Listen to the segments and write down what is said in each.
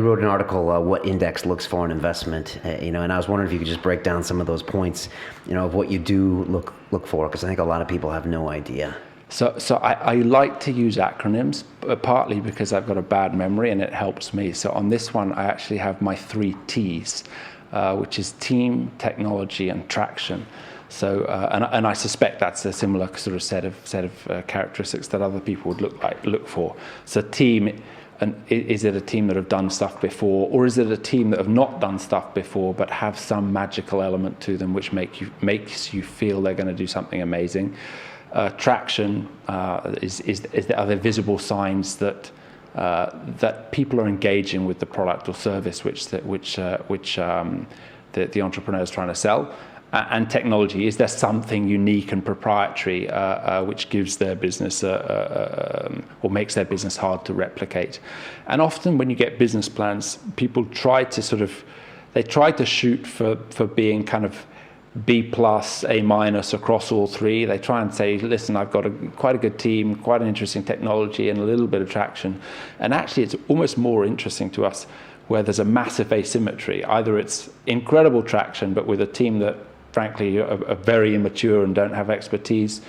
You wrote an article, what index looks for an investment, and I was wondering if you could just break down some of those points, of what you do look for, because I think a lot of people have no idea. So I like to use acronyms, partly because I've got a bad memory and it helps me. So on this one, I actually have my 3 T's, which is team, technology, and traction. So and I suspect that's a similar sort of set of characteristics that other people would look for. So team. And is it a team that have done stuff before, or is it a team that have not done stuff before but have some magical element to them which makes you feel they're going to do something amazing? Traction are there visible signs that people are engaging with the product or service which the entrepreneur is trying to sell? And technology, is there something unique and proprietary which gives their business or makes their business hard to replicate? And often when you get business plans, people try to shoot for being kind of B+, A- across all 3. They try and say, listen, I've got quite a good team, quite an interesting technology, and a little bit of traction. And actually, it's almost more interesting to us where there's a massive asymmetry. Either it's incredible traction, but with a team that frankly are very immature and don't have expertise,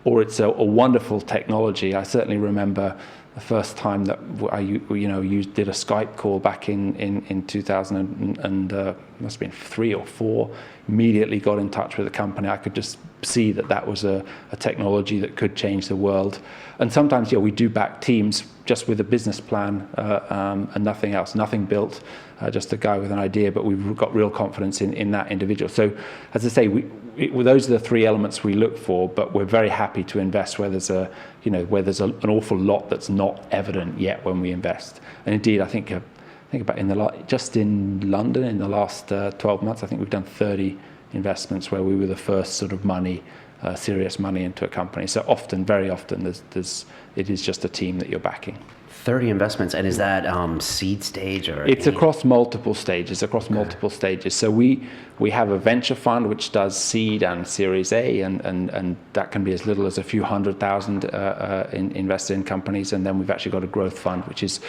or it's a wonderful technology. I certainly remember the first time that you did a Skype call back in 2000 and must have been 3 or 4. Immediately got in touch with the company. I could just see that was a technology that could change the world. And sometimes, we do back teams just with a business plan and nothing else, nothing built, just a guy with an idea, but we've got real confidence in that individual. So, as I say, those are the 3 elements we look for, but we're very happy to invest where there's an awful lot that's not evident yet when we invest. And indeed, I think about just in London in the last 12 months, I think we've done 30 investments where we were the first sort of serious money into a company. So very often, it is just a team that you're backing. 30 investments, and is that seed stage or? It's across multiple stages. So we have a venture fund which does seed and Series A, and that can be as little as a few $100,000 invested in companies, and then we've actually got a growth fund which is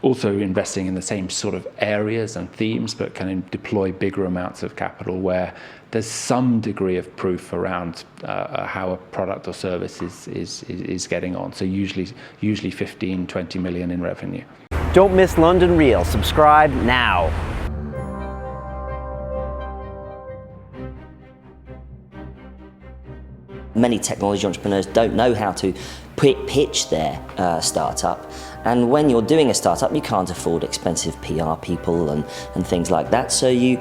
also investing in the same sort of areas and themes, but can deploy bigger amounts of capital where there's some degree of proof around how a product or service is getting on. So usually 15, 20 million in revenue. Don't miss London Real. Subscribe now. Many technology entrepreneurs don't know how to pitch their startup, and when you're doing a startup you can't afford expensive PR people and things like that, so you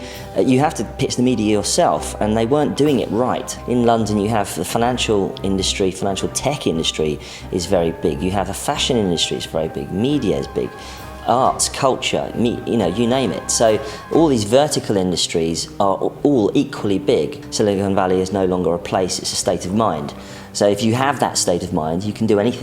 have to pitch the media yourself, and they weren't doing it right. In London you have the financial tech industry is very big, you have the fashion industry is very big, media is big, arts, culture, you name it. So all these vertical industries are all equally big. Silicon Valley is no longer a place, it's a state of mind. So if you have that state of mind, you can do anything.